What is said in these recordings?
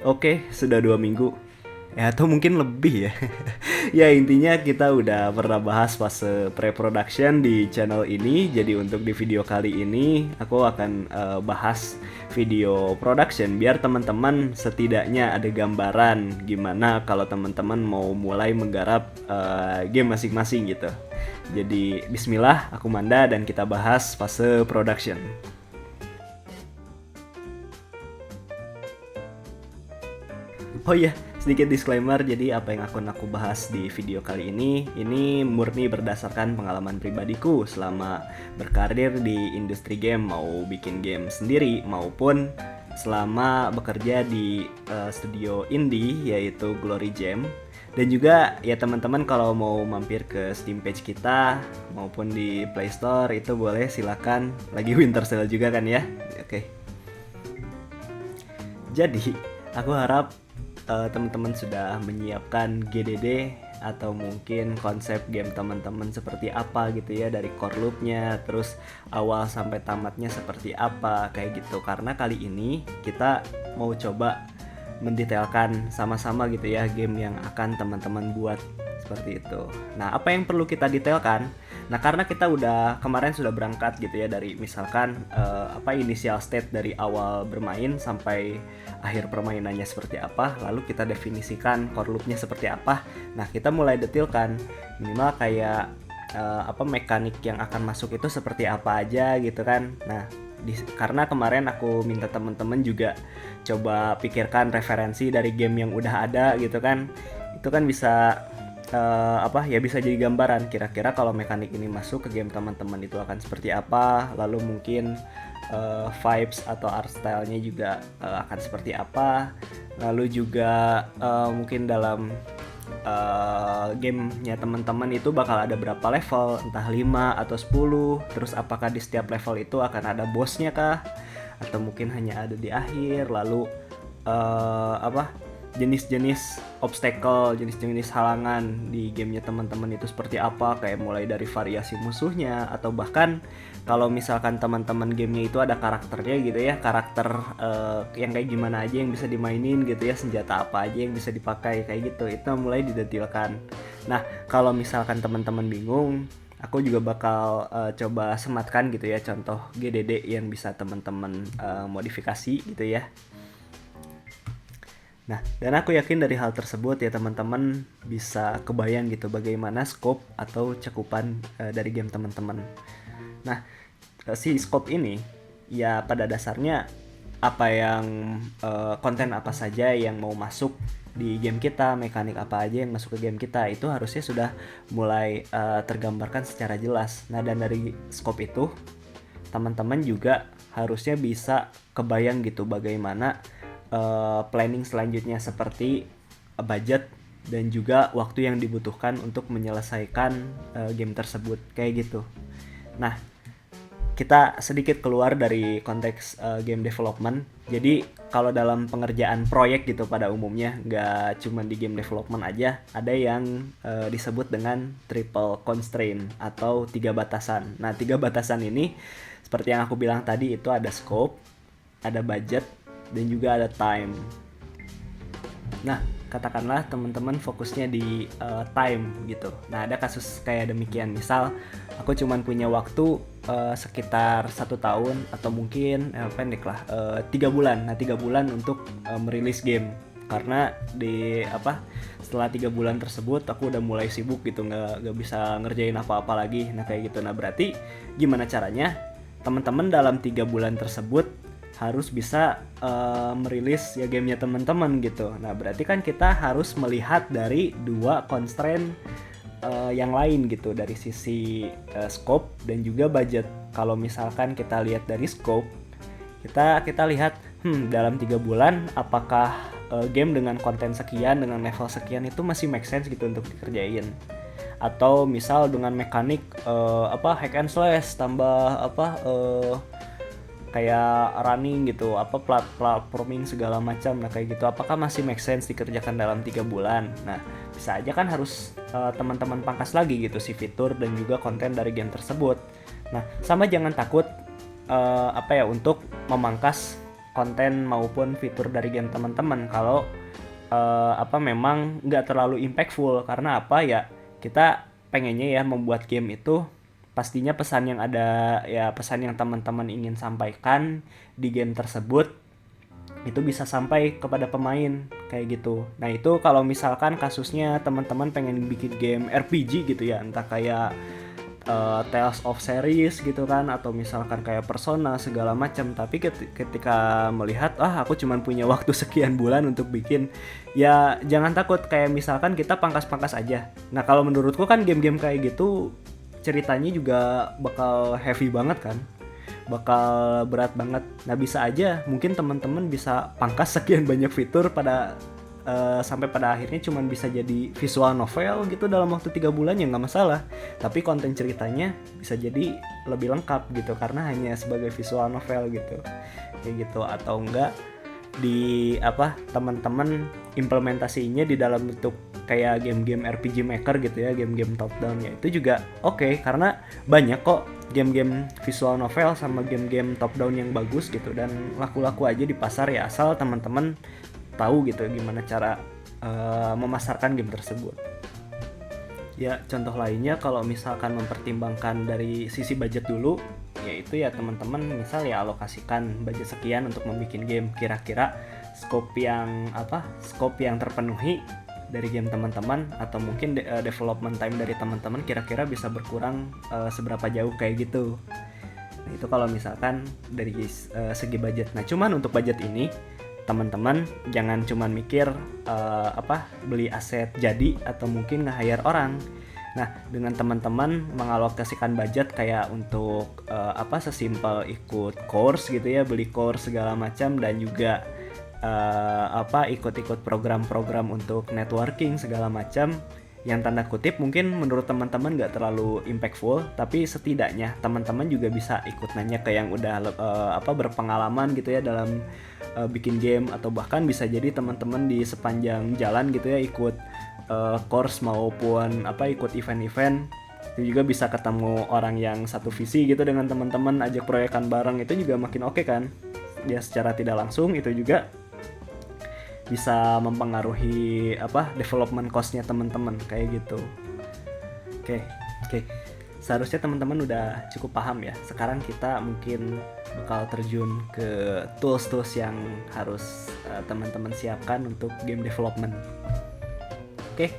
Oke, sudah 2 minggu. Ya, atau mungkin lebih ya. Ya, intinya kita udah pernah bahas fase pre-production di channel ini. Jadi untuk di video kali ini, aku akan bahas video production. Biar teman-teman setidaknya ada gambaran gimana kalau teman-teman mau mulai menggarap game masing-masing gitu. Jadi bismillah, aku Manda dan kita bahas fase production. Oh iya, sedikit disclaimer, jadi apa yang akan aku bahas di video kali ini murni berdasarkan pengalaman pribadiku selama berkarir di industri game, mau bikin game sendiri maupun selama bekerja di studio indie yaitu Glory Jam. Dan juga ya teman-teman kalau mau mampir ke Steam page kita maupun di Play Store itu boleh silakan, lagi winter sale juga kan ya. Oke. Jadi, aku harap teman-teman sudah menyiapkan GDD atau mungkin konsep game teman-teman seperti apa gitu ya, dari core loop-nya, terus awal sampai tamatnya seperti apa kayak gitu. Karena kali ini kita mau coba mendetailkan sama-sama gitu ya game yang akan teman-teman buat seperti itu. Nah, apa yang perlu kita detailkan? Nah, karena kita udah kemarin sudah berangkat gitu ya dari misalkan initial state dari awal bermain sampai akhir permainannya seperti apa, lalu kita definisikan core loop-nya seperti apa. Nah, kita mulai detilkan minimal kayak mekanik yang akan masuk itu seperti apa aja gitu kan. Nah, karena kemarin aku minta teman-teman juga coba pikirkan referensi dari game yang udah ada gitu kan. Itu kan bisa bisa jadi gambaran kira-kira kalau mekanik ini masuk ke game teman-teman itu akan seperti apa, lalu mungkin vibes atau art style-nya juga akan seperti apa, lalu juga mungkin dalam gamenya teman-teman itu bakal ada berapa level, entah 5 atau 10, terus apakah di setiap level itu akan ada bosnya kah, atau mungkin hanya ada di akhir, lalu jenis-jenis obstacle, jenis-jenis halangan di gamenya teman-teman itu seperti apa, kayak mulai dari variasi musuhnya, atau bahkan kalau misalkan teman-teman gamenya itu ada karakternya gitu ya, karakter yang kayak gimana aja yang bisa dimainin gitu ya, senjata apa aja yang bisa dipakai kayak gitu, itu mulai didetilkan. Nah, kalau misalkan teman-teman bingung, aku juga bakal coba sematkan gitu ya contoh GDD yang bisa teman-teman modifikasi gitu ya. Nah, dan aku yakin dari hal tersebut ya teman-teman bisa kebayang gitu bagaimana scope atau cakupan dari game teman-teman. Nah, si scope ini ya pada dasarnya apa yang konten apa saja yang mau masuk di game kita, mekanik apa aja yang masuk ke game kita, itu harusnya sudah mulai tergambarkan secara jelas. Nah, dan dari scope itu teman-teman juga harusnya bisa kebayang gitu bagaimana planning selanjutnya, seperti budget dan juga waktu yang dibutuhkan untuk menyelesaikan game tersebut kayak gitu. Nah, kita sedikit keluar dari konteks game development. Jadi kalau dalam pengerjaan proyek gitu pada umumnya nggak cuma di game development aja, ada yang disebut dengan triple constraint atau 3 batasan. Nah, 3 batasan ini seperti yang aku bilang tadi, itu ada scope, ada budget, dan juga ada time. Nah, katakanlah teman-teman fokusnya di time gitu. Nah, ada kasus kayak demikian. Misal, aku cuma punya waktu sekitar 1 tahun atau mungkin pendek lah 3 bulan. Nah, 3 bulan untuk merilis game. Karena setelah 3 bulan tersebut aku udah mulai sibuk gitu, nggak bisa ngerjain apa-apa lagi. Nah, kayak gitu. Nah, berarti gimana caranya teman-teman dalam 3 bulan tersebut harus bisa merilis ya gamenya teman-teman gitu. Nah, berarti kan kita harus melihat dari 2 constraint yang lain gitu, dari sisi scope dan juga budget. Kalau misalkan kita lihat dari scope, kita lihat dalam 3 bulan apakah game dengan konten sekian, dengan level sekian itu masih make sense gitu untuk dikerjain. Atau misal dengan mekanik hack and slash tambah kayak running gitu, platforming segala macam. Nah, kayak gitu apakah masih make sense dikerjakan dalam 3 bulan? Nah, bisa aja kan harus teman-teman pangkas lagi gitu si fitur dan juga konten dari game tersebut. Nah, sama jangan takut untuk memangkas konten maupun fitur dari game teman-teman kalau memang nggak terlalu impactful. Karena apa ya, kita pengennya ya membuat game itu pastinya pesan yang ada ya, pesan yang teman-teman ingin sampaikan di game tersebut itu bisa sampai kepada pemain kayak gitu. Nah itu kalau misalkan kasusnya teman-teman pengen bikin game RPG gitu ya, entah kayak Tales of Series gitu kan, atau misalkan kayak Persona segala macam. Tapi ketika melihat aku cuman punya waktu sekian bulan untuk bikin, ya jangan takut, kayak misalkan kita pangkas-pangkas aja. Nah kalau menurutku kan game-game kayak gitu ceritanya juga bakal heavy banget kan, bakal berat banget. Nah bisa aja mungkin teman-teman bisa pangkas sekian banyak fitur sampai pada akhirnya cuman bisa jadi visual novel gitu dalam waktu 3 bulan, ya nggak masalah. Tapi konten ceritanya bisa jadi lebih lengkap gitu karena hanya sebagai visual novel gitu, kayak gitu. Atau enggak di teman-teman implementasinya di dalam bentuk kayak game-game RPG Maker gitu ya, game-game top down ya, itu juga oke, karena banyak kok game-game visual novel sama game-game top down yang bagus gitu dan laku-laku aja di pasar ya, asal teman-teman tahu gitu gimana cara memasarkan game tersebut. Ya contoh lainnya kalau misalkan mempertimbangkan dari sisi budget dulu, yaitu ya teman-teman misal ya alokasikan budget sekian untuk membuat game, kira-kira scope yang terpenuhi dari game teman-teman, atau mungkin development time dari teman-teman kira-kira bisa berkurang seberapa jauh kayak gitu. Nah itu kalau misalkan dari segi budget. Nah cuman untuk budget ini teman-teman jangan cuman mikir beli aset jadi atau mungkin nge-hire orang. Nah dengan teman-teman mengalokasikan budget kayak untuk sesimpel ikut course gitu ya, beli course segala macam, dan juga ikut-ikut program-program untuk networking segala macam, yang tanda kutip mungkin menurut teman-teman gak terlalu impactful, tapi setidaknya teman-teman juga bisa ikut nanya ke yang udah berpengalaman gitu ya dalam bikin game, atau bahkan bisa jadi teman-teman di sepanjang jalan gitu ya ikut course maupun ikut event-event, itu juga bisa ketemu orang yang satu visi gitu dengan teman-teman, ajak proyekan bareng, itu juga makin oke kan ya. Secara tidak langsung itu juga bisa mempengaruhi development cost-nya teman-teman kayak gitu. Oke. Seharusnya teman-teman udah cukup paham ya. Sekarang kita mungkin bakal terjun ke tools-tools yang harus teman-teman siapkan untuk game development. Oke.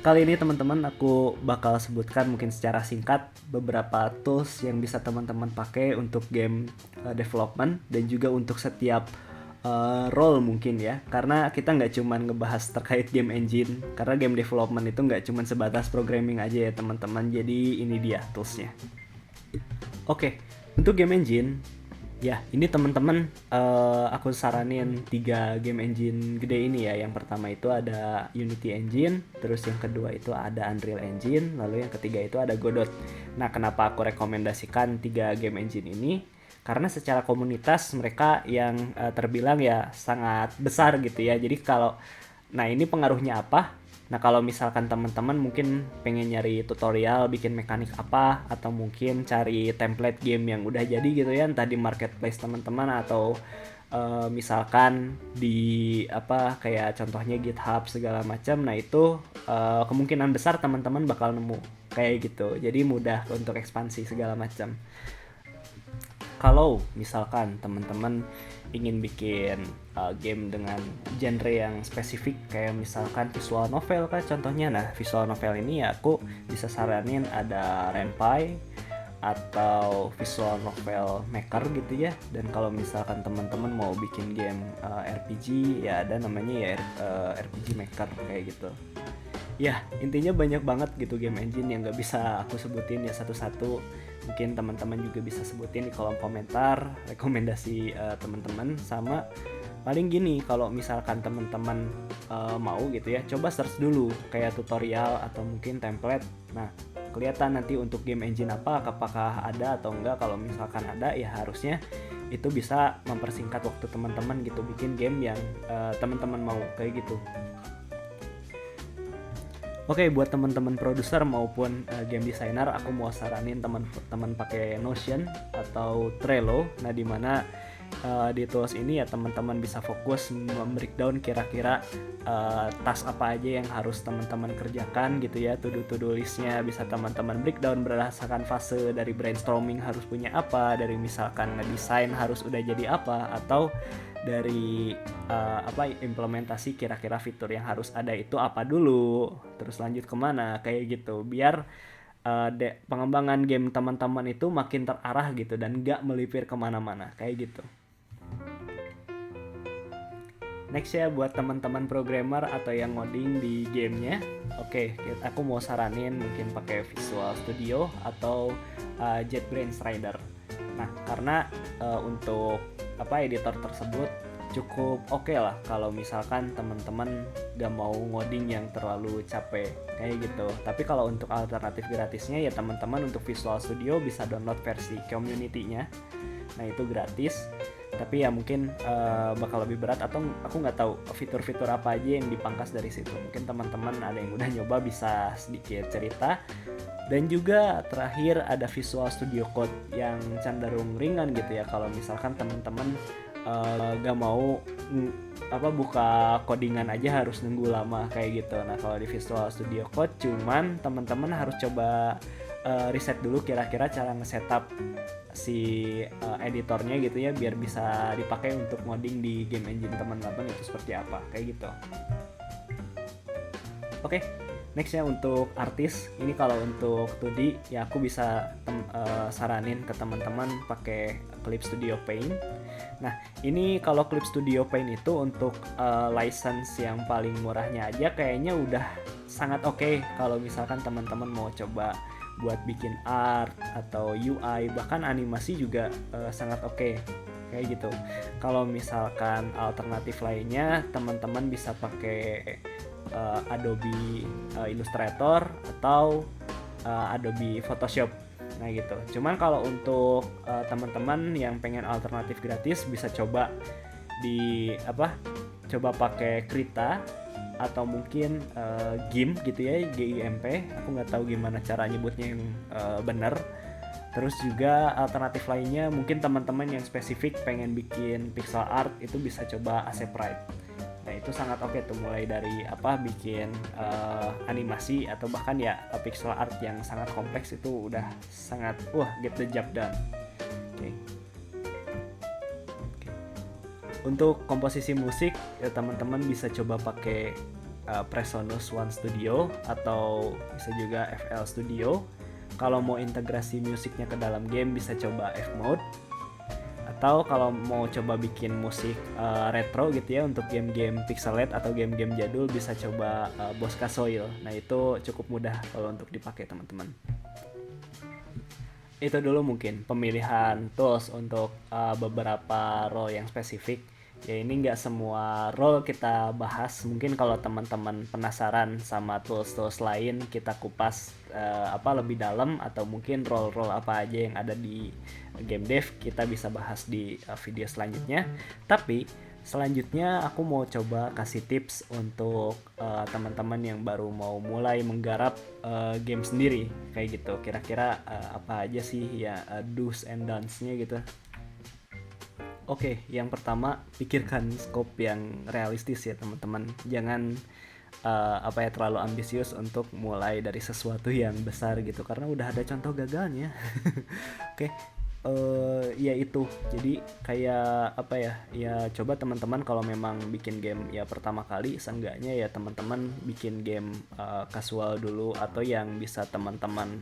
Kali ini teman-teman aku bakal sebutkan mungkin secara singkat beberapa tools yang bisa teman-teman pakai untuk game development dan juga untuk setiap role mungkin ya, karena kita nggak cuma ngebahas terkait game engine, karena game development itu nggak cuma sebatas programming aja ya teman-teman. Jadi ini dia toolsnya. Oke, untuk game engine ya ini teman-teman aku saranin 3 game engine gede ini ya. Yang pertama itu ada Unity Engine, terus yang kedua itu ada Unreal Engine, lalu yang ketiga itu ada Godot. Nah kenapa aku rekomendasikan 3 game engine ini? Karena secara komunitas mereka yang terbilang ya sangat besar gitu ya. Jadi ini pengaruhnya apa? Nah kalau misalkan teman-teman mungkin pengen nyari tutorial bikin mekanik apa, atau mungkin cari template game yang udah jadi gitu ya, entah di marketplace teman-teman atau misalkan di kayak contohnya GitHub segala macam. Nah itu kemungkinan besar teman-teman bakal nemu kayak gitu. Jadi mudah untuk ekspansi segala macam. Kalau misalkan teman-teman ingin bikin game dengan genre yang spesifik kayak misalkan visual novel kan contohnya. Nah visual novel ini ya aku bisa saranin ada Ren'Py atau visual novel maker gitu ya. Dan kalau misalkan teman-teman mau bikin game RPG ya ada namanya ya RPG maker kayak gitu. Ya intinya banyak banget gitu game engine yang gak bisa aku sebutin ya satu-satu. Mungkin teman-teman juga bisa sebutin di kolom komentar rekomendasi teman-teman. Sama paling gini, kalau misalkan teman-teman mau gitu ya, coba search dulu kayak tutorial atau mungkin template. Nah kelihatan nanti untuk game engine apa, apakah ada atau enggak. Kalau misalkan ada ya harusnya itu bisa mempersingkat waktu teman-teman gitu bikin game yang teman-teman mau kayak gitu. Oke, buat teman-teman produser maupun game designer, aku mau saranin teman-teman pakai Notion atau Trello. Nah, di mana di tools ini ya teman-teman bisa fokus breakdown kira-kira task apa aja yang harus teman-teman kerjakan gitu ya. To-do listnya bisa teman-teman breakdown berdasarkan fase, dari brainstorming harus punya apa, dari misalkan ngedesain harus udah jadi apa, atau dari implementasi kira-kira fitur yang harus ada itu apa dulu, terus lanjut kemana, kayak gitu, biar pengembangan game teman-teman itu makin terarah gitu dan gak melipir kemana-mana kayak gitu. Next ya, buat teman-teman programmer atau yang ngoding di gamenya, oke, aku mau saranin mungkin pakai Visual Studio atau JetBrains Rider. Nah, karena untuk editor tersebut cukup oke lah kalau misalkan teman-teman gak mau ngoding yang terlalu capek kayak gitu. Tapi kalau untuk alternatif gratisnya ya teman-teman untuk Visual Studio bisa download versi community-nya. Nah, itu gratis. Tapi ya mungkin bakal lebih berat, atau aku nggak tahu fitur-fitur apa aja yang dipangkas dari situ. Mungkin teman-teman ada yang udah nyoba bisa sedikit cerita. Dan juga terakhir ada Visual Studio Code yang cenderung ringan gitu ya. Kalau misalkan teman-teman gak mau buka codingan aja harus nunggu lama kayak gitu. Nah, kalau di Visual Studio Code cuman teman-teman harus coba riset dulu kira-kira cara nge-setup si editornya gitu ya, biar bisa dipakai untuk modding di game engine teman-teman itu seperti apa kayak gitu. Oke, nextnya untuk artis. Ini kalau untuk 2D ya aku bisa saranin ke teman-teman pakai Clip Studio Paint. Nah, ini kalau Clip Studio Paint itu untuk license yang paling murahnya aja kayaknya udah sangat oke kalau misalkan teman-teman mau coba buat bikin art atau UI, bahkan animasi juga sangat oke kayak gitu. Kalau misalkan alternatif lainnya, teman-teman bisa pakai Adobe Illustrator atau Adobe Photoshop. Nah gitu. Cuman kalau untuk teman-teman yang pengen alternatif gratis bisa coba coba pakai Krita atau mungkin GIMP gitu ya, GIMP. Aku nggak tahu gimana cara nyebutnya yang benar. Terus juga alternatif lainnya mungkin teman-teman yang spesifik pengen bikin pixel art itu bisa coba Aceprite. Nah itu sangat oke tuh, mulai dari bikin animasi atau bahkan ya pixel art yang sangat kompleks itu udah sangat get the job done. Oke. Untuk komposisi musik ya teman-teman bisa coba pakai Presonus One Studio atau bisa juga FL Studio. Kalau mau integrasi musiknya ke dalam game bisa coba F-Mode. Atau kalau mau coba bikin musik retro gitu ya untuk game-game pixelate atau game-game jadul bisa coba Bosca Soil. Nah itu cukup mudah kalau untuk dipakai teman-teman. Itu dulu mungkin pemilihan tools untuk beberapa role yang spesifik. Ya ini nggak semua role kita bahas. Mungkin kalau teman-teman penasaran sama tools-tools lain kita kupas lebih dalam, atau mungkin role-role apa aja yang ada di game dev kita bisa bahas di video selanjutnya. Tapi selanjutnya aku mau coba kasih tips untuk teman-teman yang baru mau mulai menggarap game sendiri kayak gitu. Kira-kira apa aja sih ya do's and don'ts-nya gitu. Oke, yang pertama pikirkan scope yang realistis ya teman-teman. Jangan terlalu ambisius untuk mulai dari sesuatu yang besar gitu, karena udah ada contoh gagalnya. Oke, ya itu. Jadi kayak ya coba teman-teman kalau memang bikin game ya pertama kali, seenggaknya ya teman-teman bikin game casual dulu, atau yang bisa teman-teman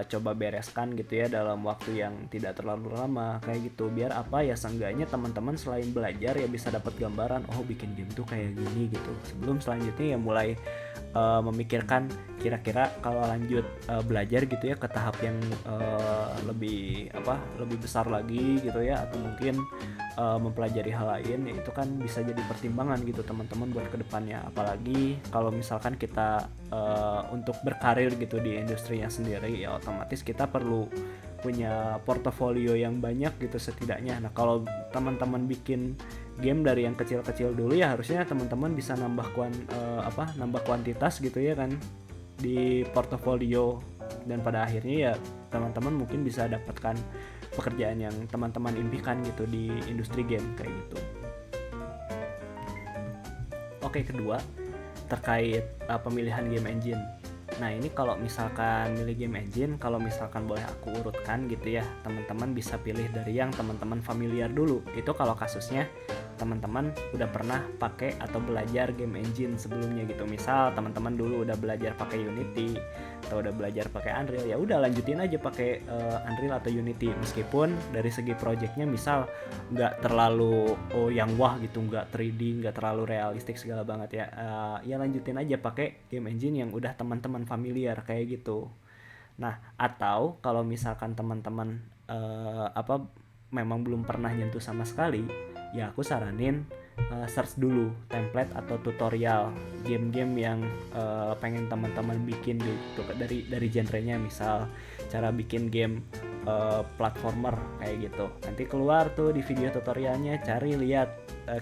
coba bereskan gitu ya dalam waktu yang tidak terlalu lama kayak gitu, biar seenggaknya teman-teman selain belajar ya bisa dapat gambaran bikin game tuh kayak gini gitu, sebelum selanjutnya ya mulai memikirkan kira-kira kalau lanjut belajar gitu ya ke tahap yang lebih besar lagi gitu ya, atau mungkin mempelajari hal lain, ya itu kan bisa jadi pertimbangan gitu teman-teman buat kedepannya. Apalagi kalau misalkan kita untuk berkarir gitu di industrinya sendiri, ya otomatis kita perlu punya portofolio yang banyak gitu setidaknya. Nah kalau teman-teman bikin game dari yang kecil-kecil dulu ya harusnya teman-teman bisa nambah kuantitas gitu ya kan di portofolio, dan pada akhirnya ya teman-teman mungkin bisa dapatkan pekerjaan yang teman-teman impikan gitu di industri game kayak gitu. Oke, kedua terkait pemilihan game engine. Nah ini kalau misalkan milih game engine, kalau misalkan boleh aku urutkan gitu ya, teman-teman bisa pilih dari yang teman-teman familiar dulu. Itu kalau kasusnya teman-teman udah pernah pakai atau belajar game engine sebelumnya gitu. Misal teman-teman dulu udah belajar pakai Unity atau udah belajar pakai Unreal, ya udah lanjutin aja pakai Unreal atau Unity, meskipun dari segi projectnya misal nggak terlalu yang wah gitu, nggak 3D, nggak terlalu realistik segala banget ya. Ya lanjutin aja pakai game engine yang udah teman-teman familiar kayak gitu. Nah, atau kalau misalkan teman-teman memang belum pernah nyentuh sama sekali, ya aku saranin search dulu template atau tutorial game-game yang pengen teman-teman bikin gitu, dari genrenya. Misal cara bikin game platformer kayak gitu. Nanti keluar tuh di video tutorialnya, cari lihat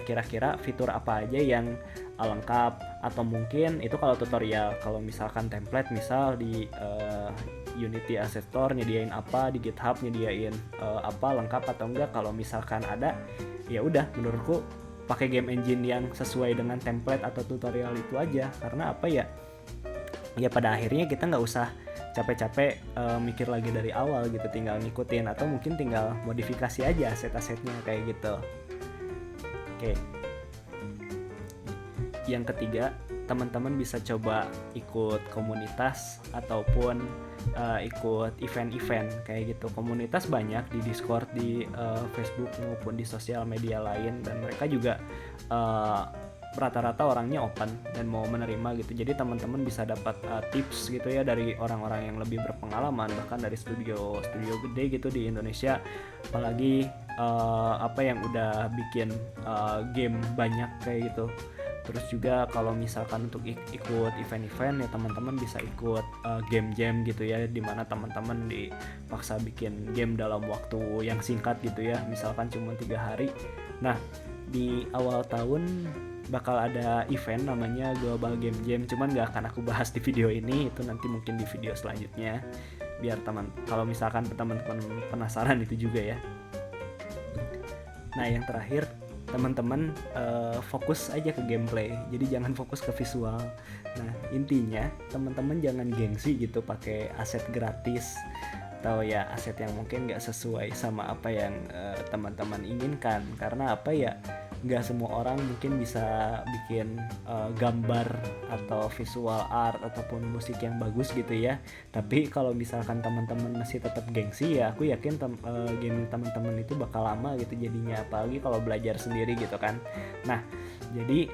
kira-kira fitur apa aja yang lengkap, atau mungkin itu kalau tutorial. Kalau misalkan template, misal di Unity Asset Store nyediain apa, di GitHub nyediain apa, lengkap atau enggak. Kalau misalkan ada, ya udah menurutku pakai game engine yang sesuai dengan template atau tutorial itu aja. Karena apa ya, ya pada akhirnya kita nggak usah capek-capek mikir lagi dari awal gitu, tinggal ngikutin atau mungkin tinggal modifikasi aja aset-asetnya kayak gitu. Oke, yang ketiga, teman-teman bisa coba ikut komunitas ataupun ikut event-event kayak gitu. Komunitas banyak di Discord, di Facebook maupun di sosial media lain, dan mereka juga rata-rata orangnya open dan mau menerima gitu. Jadi teman-teman bisa dapat tips gitu ya dari orang-orang yang lebih berpengalaman, bahkan dari studio gede gitu di Indonesia, apalagi yang udah bikin game banyak kayak gitu. Terus juga kalau misalkan untuk ikut event-event, ya teman-teman bisa ikut game jam gitu ya, dimana teman-teman dipaksa bikin game dalam waktu yang singkat gitu ya, misalkan cuma 3 hari. Nah di awal tahun bakal ada event namanya Global Game Jam, cuman gak akan aku bahas di video ini, itu nanti mungkin di video selanjutnya, biar kalau misalkan teman-teman penasaran itu juga ya. Nah yang terakhir, teman-teman fokus aja ke gameplay, jadi jangan fokus ke visual. Nah intinya teman-teman jangan gengsi gitu pakai aset gratis atau ya aset yang mungkin nggak sesuai sama apa yang teman-teman inginkan. Karena apa ya, nggak semua orang mungkin bisa bikin gambar atau visual art ataupun musik yang bagus gitu ya. Tapi kalau misalkan teman-teman masih tetap gengsi, ya aku yakin game teman-teman itu bakal lama gitu jadinya, apalagi kalau belajar sendiri gitu kan. Nah jadi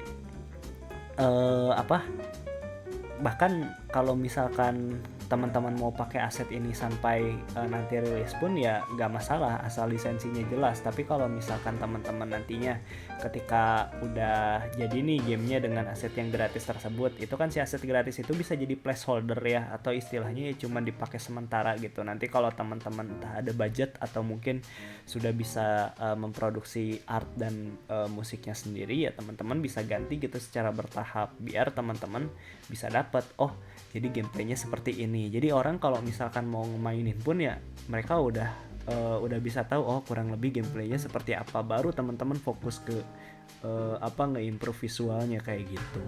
bahkan kalau misalkan teman-teman mau pakai aset ini sampai nanti rilis pun ya nggak masalah, asal lisensinya jelas. Tapi kalau misalkan teman-teman nantinya ketika udah jadi nih gamenya dengan aset yang gratis tersebut, itu kan si aset gratis itu bisa jadi placeholder ya, atau istilahnya ya cuma dipakai sementara gitu. Nanti kalau teman-teman entah ada budget atau mungkin sudah bisa memproduksi art dan musiknya sendiri, ya teman-teman bisa ganti gitu secara bertahap, biar teman-teman bisa dapat jadi gameplaynya seperti ini. Jadi orang kalau misalkan mau mainin pun ya mereka udah bisa tahu kurang lebih gameplaynya seperti apa, baru teman-teman fokus ke nge-improve visualnya kayak gitu.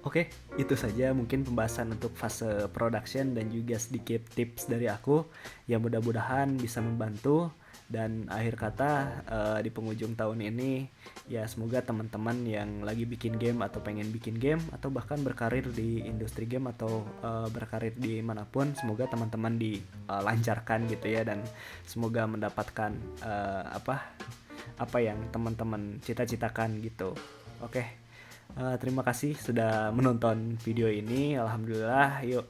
Oke, itu saja mungkin pembahasan untuk fase production dan juga sedikit tips dari aku yang mudah-mudahan bisa membantu. Dan akhir kata di penghujung tahun ini, ya semoga teman-teman yang lagi bikin game atau pengen bikin game atau bahkan berkarir di industri game atau berkarir di manapun, semoga teman-teman dilancarkan gitu ya, dan semoga mendapatkan apa yang teman-teman cita-citakan gitu. Oke. Terima kasih sudah menonton video ini. Alhamdulillah, yuk